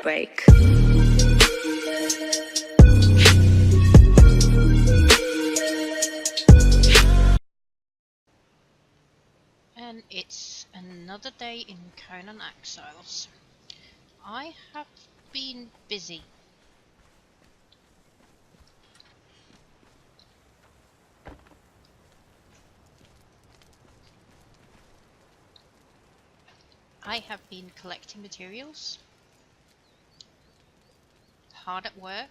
break. And it's another day in Conan Exiles. I have been busy. I have been collecting materials, hard at work,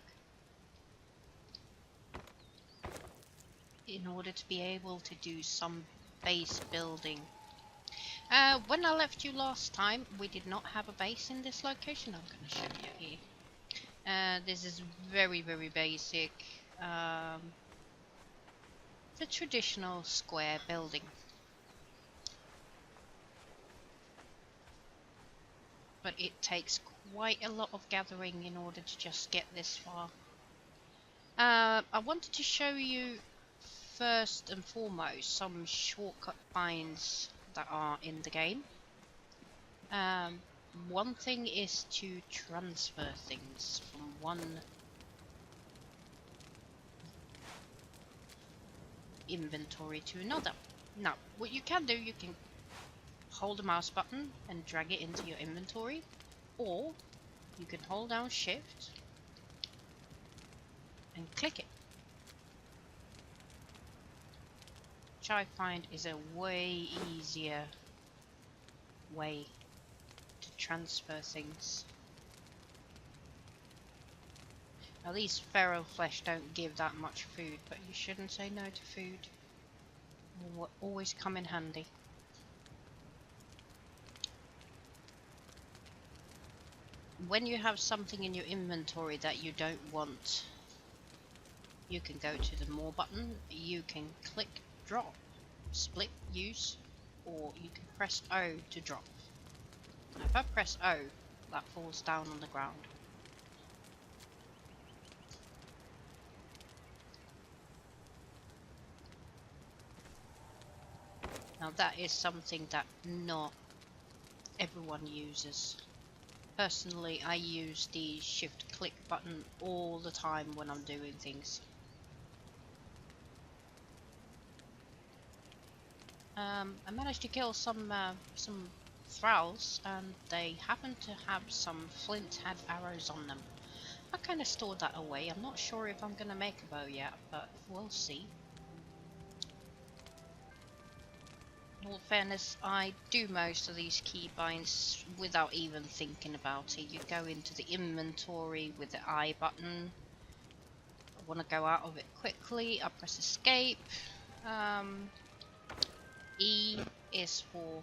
in order to be able to do some base building. When I left you last time, we did not have a base in this location. I'm going to show you here. This is very basic. The traditional square building. But it takes quite a lot of gathering in order to just get this far. I wanted to show you first and foremost some shortcut finds that are in the game. One thing is to transfer things from one inventory to another. Now, what you can do, you can hold the mouse button and drag it into your inventory, or you can hold down shift and click it, which I find is a way easier way to transfer things. Now these feral flesh don't give that much food, but you shouldn't say no to food. It will always come in handy. When you have something in your inventory that you don't want, you can go to the more button, you can click drop, split use, or you can press O to drop. Now if I press O, that falls down on the ground. Now that is something that not everyone uses. Personally, I use the shift click button all the time when I'm doing things. I managed to kill some thralls, and they happen to have some flint head arrows on them. I kind of stored that away. I'm not sure if I'm gonna make a bow yet, but we'll see. In all fairness, I do most of these keybinds without even thinking about it. You go into the inventory with the I button. I want to go out of it quickly. I press escape. E is for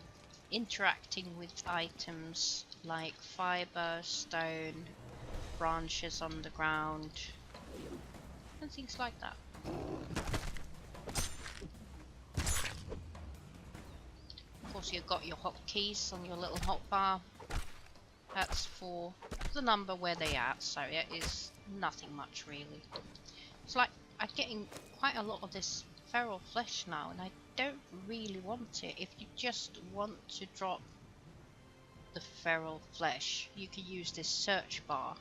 interacting with items like fiber, stone, branches on the ground, and things like that. Of course, you've got your hotkeys on your little hotbar. That's for the number where they are, so it is nothing much really. It's like I'm getting quite a lot of this feral flesh now, and I don't really want it. If you just want to drop the feral flesh, you can use this search bar.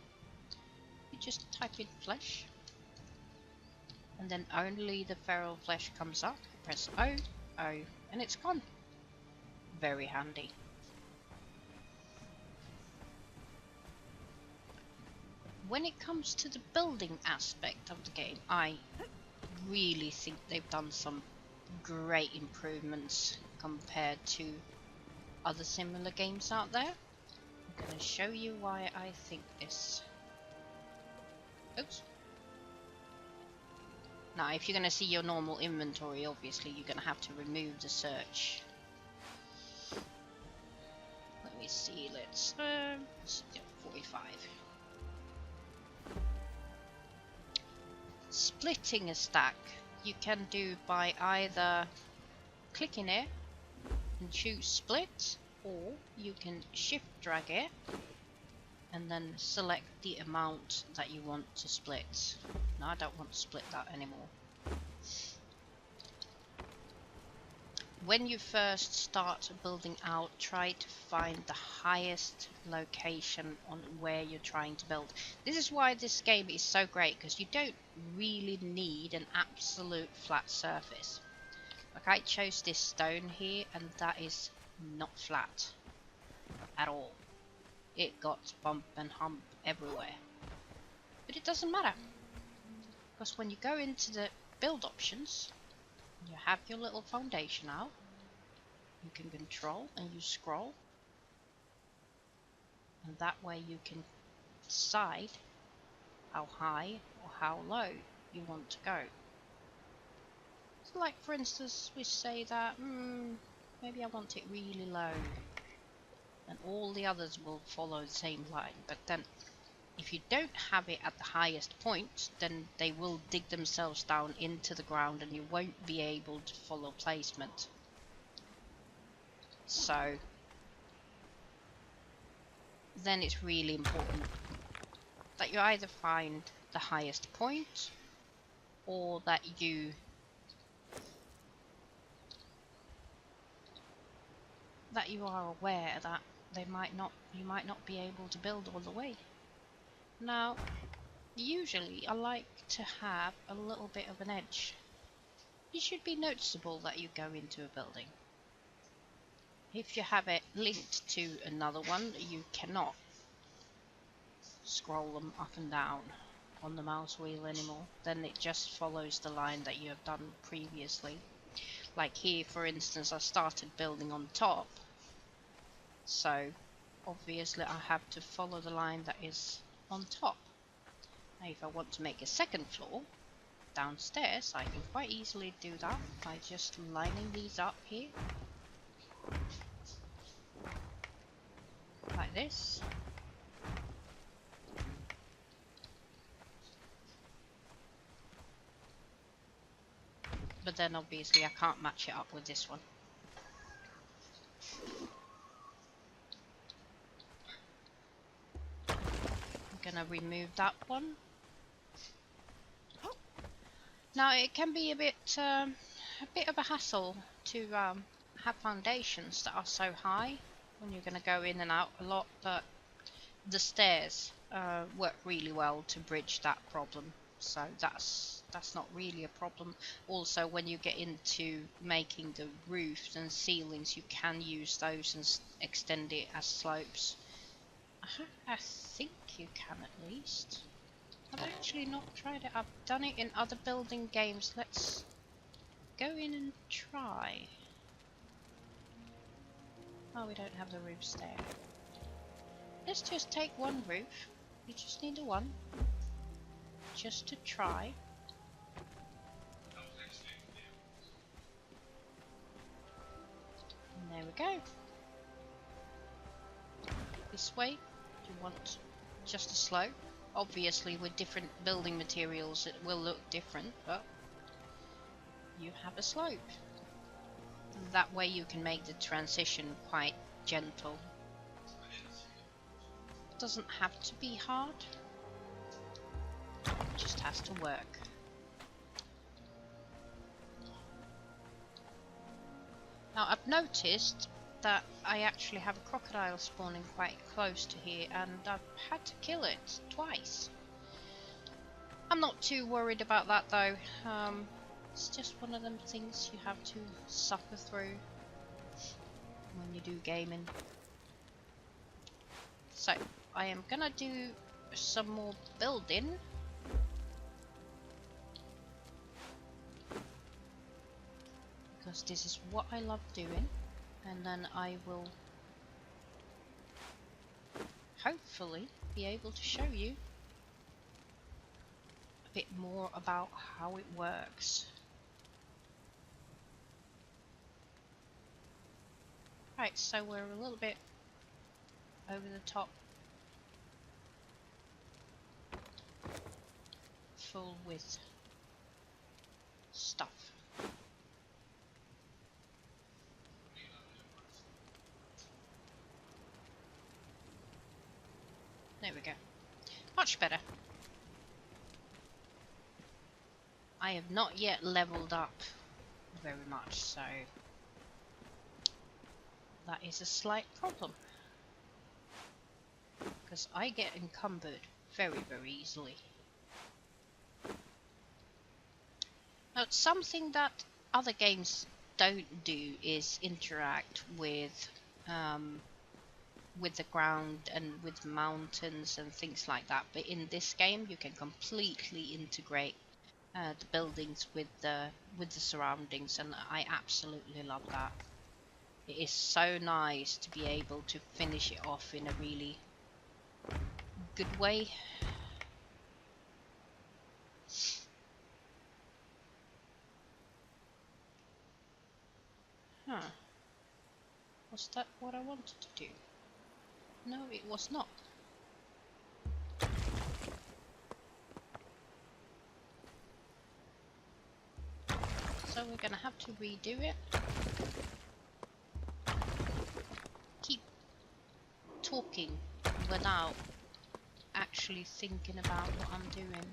You just type in flesh, and then only the feral flesh comes up. Press O, and it's gone. Very handy. When it comes to the building aspect of the game, I really think they've done some great improvements compared to other similar games out there. I'm going to show you why I think this. Oops. Now, if you're going to see your normal inventory, obviously you're going to have to remove the search. Let me see, let's get 45. Splitting a stack you can do by either clicking it and choose split, or you can shift drag it and then select the amount that you want to split. Now I don't want to split that anymore. when you first start building out, try to find the highest location on where you're trying to build. This is why this game is so great, because you don't really need an absolute flat surface. Like, I chose this stone here, and that is not flat at all. It got bump and hump everywhere. But it doesn't matter, because when you go into the build options, you have your little foundation out. You can control and you scroll, and that way you can decide how high or how low you want to go. So like, for instance, we say that maybe I want it really low, and all the others will follow the same line. But then if you don't have it at the highest point, then they will dig themselves down into the ground and you won't be able to follow placement. So then it's really important that you either find the highest point, or that you are aware that you might not be able to build all the way. Now, usually I like to have a little bit of an edge. It should be noticeable that you go into a building. If you have it linked to another one, you cannot scroll them up and down on the mouse wheel anymore. Then it just follows the line that you have done previously. Like here, for instance, I started building on top, so obviously I have to follow the line that is on top. Now if I want to make a second floor downstairs, I can quite easily do that by just lining these up here like this. But then obviously I can't match it up with this one. I'm gonna remove that one. Now it can be a bit of a hassle to have foundations that are so high when you're gonna go in and out a lot, but the stairs work really well to bridge that problem. So that's not really a problem. Also, when you get into making the roofs and ceilings, you can use those and extend it as slopes. I think you can, at least. I've actually not tried it. I've done it in other building games. Let's go in and try. Oh, we don't have the roofs there. Let's just take one roof. You just need a one. Just to try. And there we go. This way, you want just a slope. Obviously with different building materials it will look different, but you have a slope. And that way you can make the transition quite gentle. It doesn't have to be hard. It just has to work. Now I've noticed that I actually have a crocodile spawning quite close to here, and I've had to kill it twice. I'm not too worried about that though. It's just one of them things you have to suffer through when you do gaming. So I am gonna do some more building. Because this is what I love doing, and then I will hopefully be able to show you a bit more about how it works. Right, so we're a little bit over the top, full with stuff. There we go. Much better. I have not yet leveled up very much, so that is a slight problem. Because I get encumbered very, very easily. Now, something that other games don't do is interact with the ground and with mountains and things like that. But in this game, you can completely integrate the buildings with the surroundings, and I absolutely love that. It is so nice to be able to finish it off in a really good way. Huh. Was that what I wanted to do? No, it was not. So we're gonna have to redo it. Keep talking without actually thinking about what I'm doing.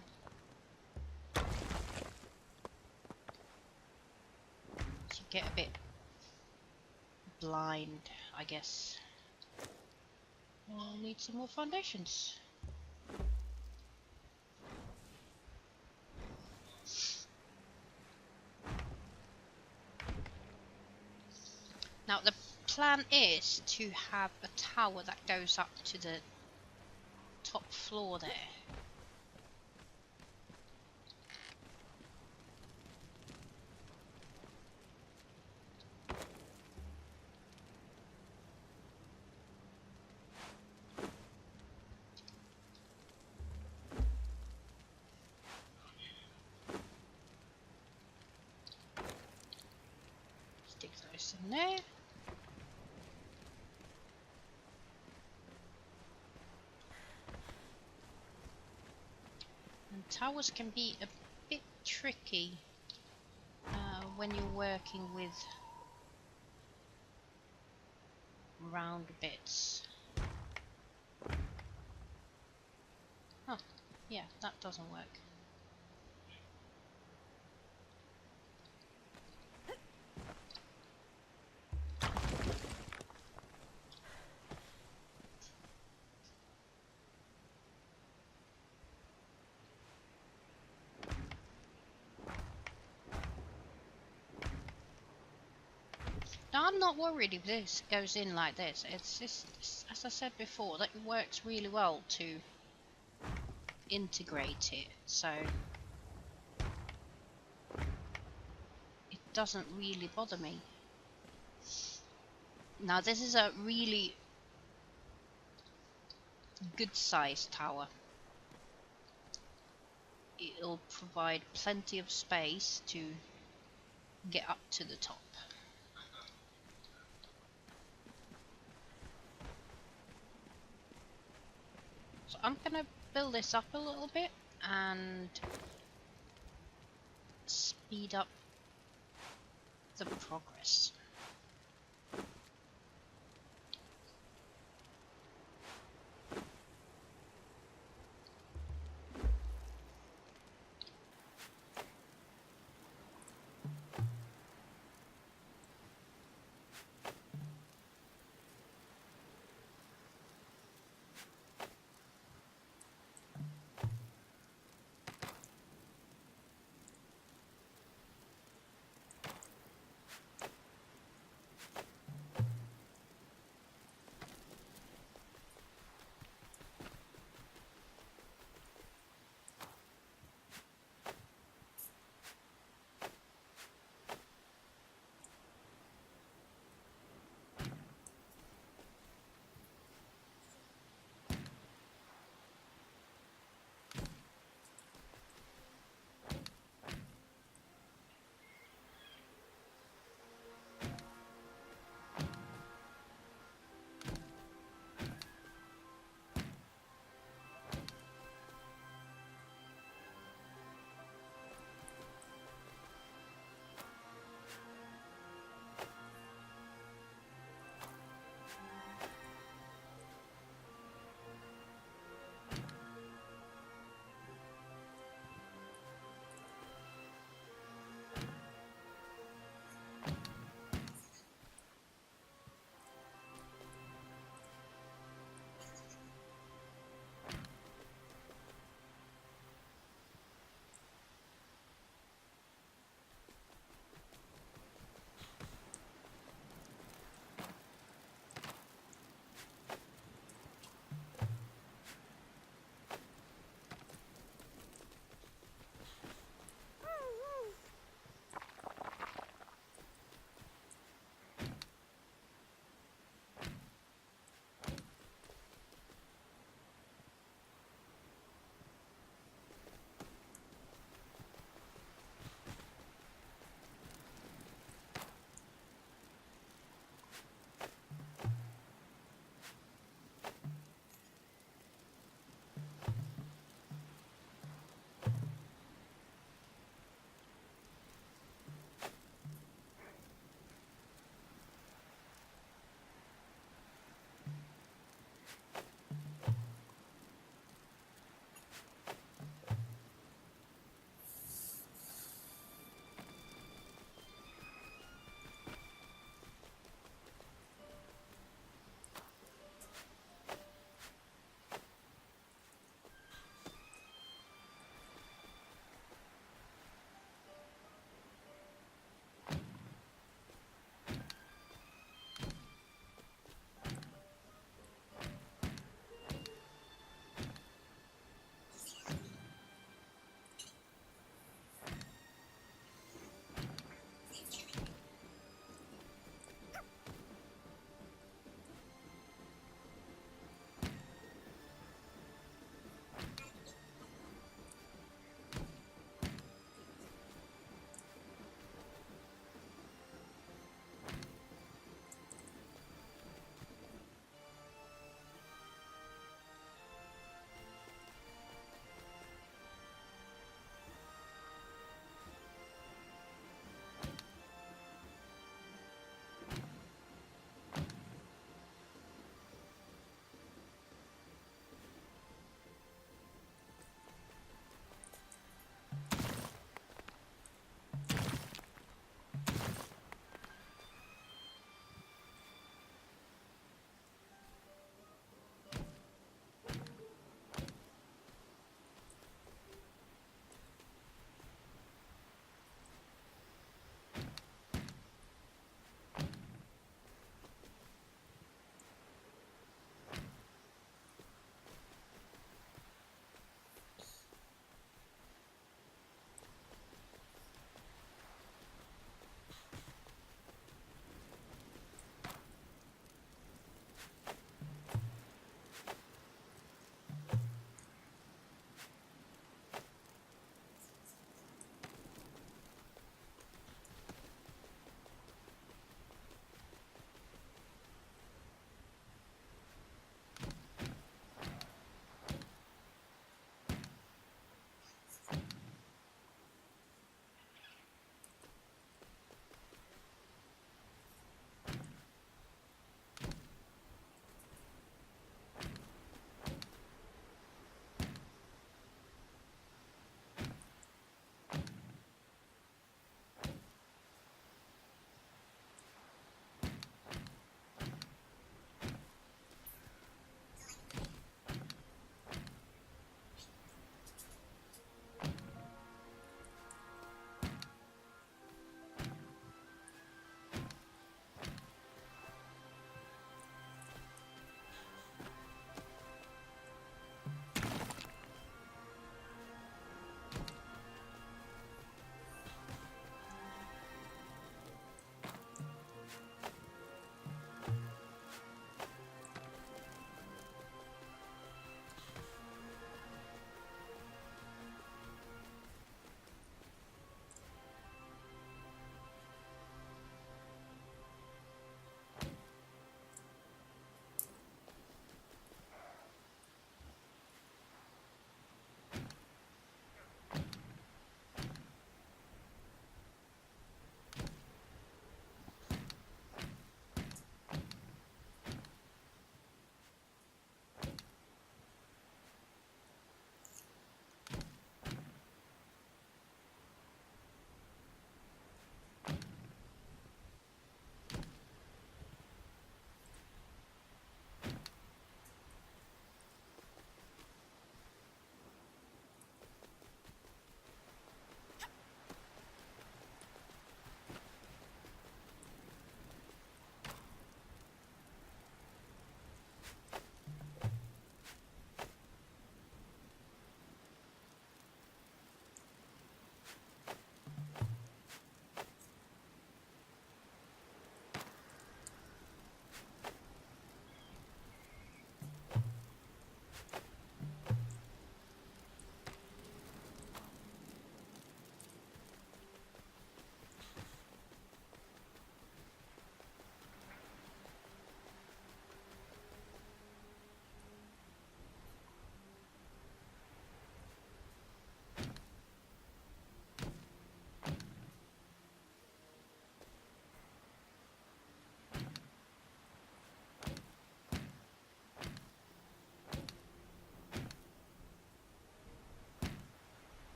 So you get a bit blind, I guess. We'll need some more foundations. Now the plan is to have a tower that goes up to the top floor there. Stick those in there. And towers can be a bit tricky when you're working with round bits. Oh, yeah, that doesn't work. Now I'm not worried if this goes in like this. It's just, as I said before, that it works really well to integrate it, so it doesn't really bother me. Now this is a really good sized tower. It'll provide plenty of space to get up to the top. So I'm gonna build this up a little bit and speed up the progress.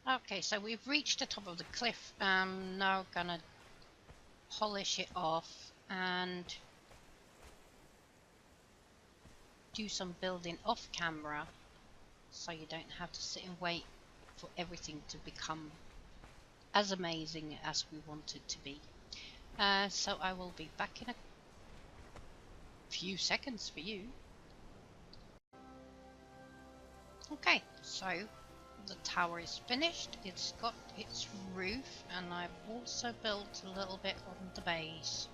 Okay, so we've reached the top of the cliff. Now gonna polish it off and do some building off camera, so you don't have to sit and wait for everything to become as amazing as we want it to be. So I will be back in a few seconds for you. Okay, so the tower is finished. It's got its roof, and I've also built a little bit on the base.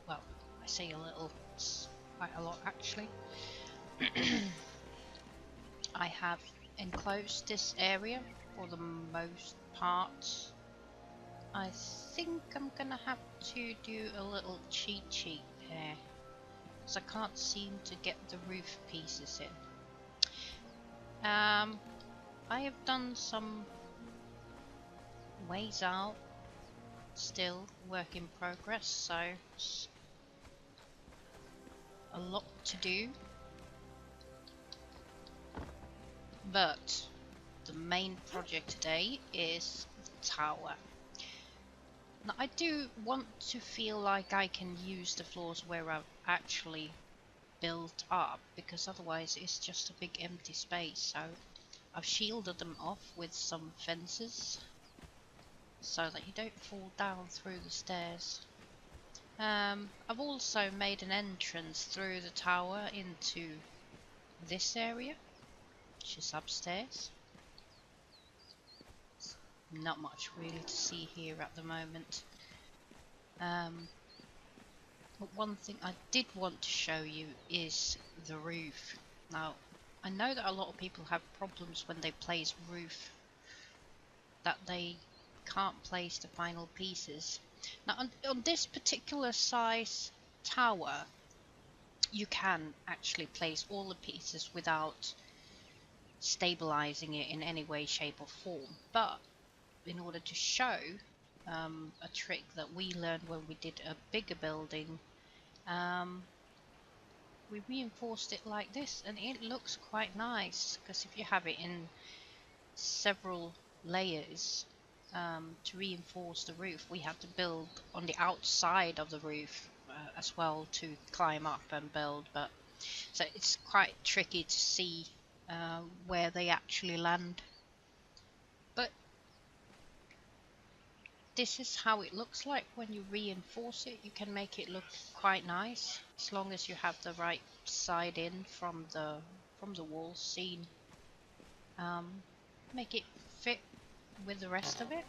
Well, I say a little, it's quite a lot actually. I have enclosed this area for the most part. I think I'm gonna have to do a little cheat sheet here, because I can't seem to get the roof pieces in. I have done some ways out, still work in progress, so it's a lot to do. But the main project today is the tower. Now I do want to feel like I can use the floors where I've actually built up, because otherwise it's just a big empty space. So I've shielded them off with some fences so that you don't fall down through the stairs. I've also made an entrance through the tower into this area, which is upstairs. Not much really to see here at the moment. But one thing I did want to show you is the roof. Now, I know that a lot of people have problems when they place roof, that they can't place the final pieces. Now, on this particular size tower, you can actually place all the pieces without stabilizing it in any way, shape or form. But in order to show a trick that we learned when we did a bigger building, we reinforced it like this, and it looks quite nice, because if you have it in several layers, to reinforce the roof, we have to build on the outside of the roof as well to climb up and build. But so it's quite tricky to see where they actually land. But this is how it looks like when you reinforce it. You can make it look quite nice, as long as you have the right side in from the wall scene. Make it fit with the rest of it.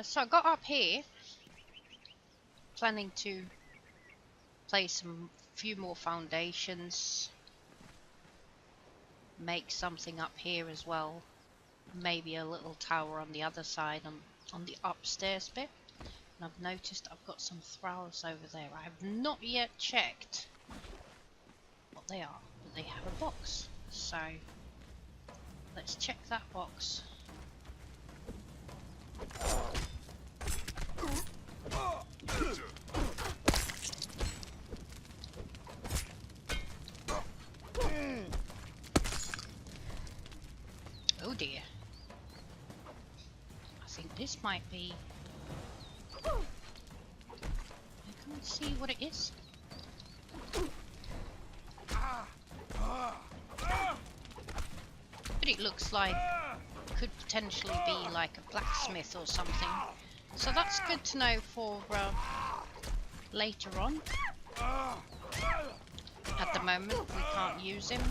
So I got up here planning to place few more foundations, make something up here as well, maybe a little tower on the other side, on the upstairs bit. And I've noticed I've got some thralls over there. I have not yet checked what they are, but they have a box, so let's check that box. Oh dear. I think this might be... I can't see what it is. But it looks like could potentially be like a blacksmith or something. So that's good to know for later on. At the moment we can't use him.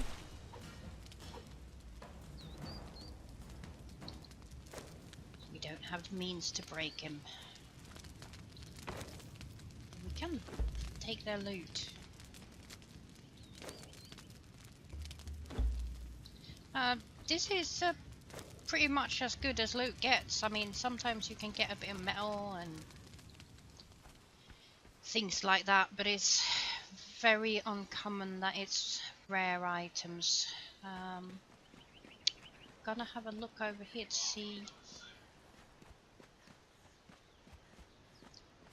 We don't have the means to break him. We can take their loot. This is pretty much as good as loot gets. I mean, sometimes you can get a bit of metal and things like that, but it's very uncommon that it's rare items. Gonna have a look over here to see.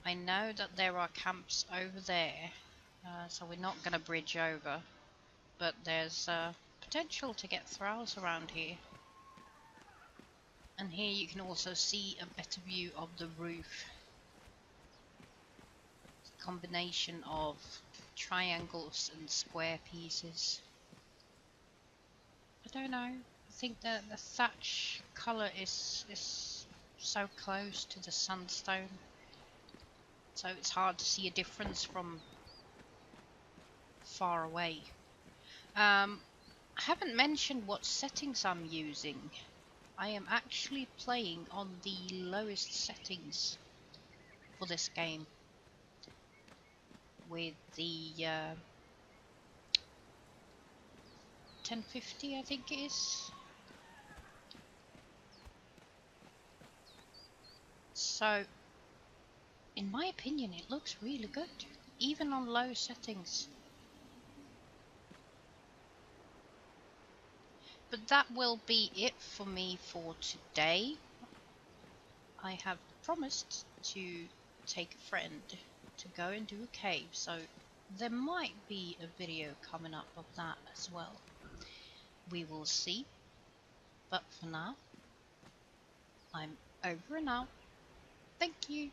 I know that there are camps over there, so we're not gonna bridge over, but there's potential to get thralls around here. And here you can also see a better view of the roof. It's a combination of triangles and square pieces. I don't know. I think that the thatch colour is so close to the sandstone, so it's hard to see a difference from far away. I haven't mentioned what settings I'm using. I am actually playing on the lowest settings for this game, with the 1050 I think it is. So in my opinion it looks really good, even on low settings. But that will be it for me for today. I have promised to take a friend to go and do a cave, so there might be a video coming up of that as well. We will see. But for now, I'm over and out. Thank you.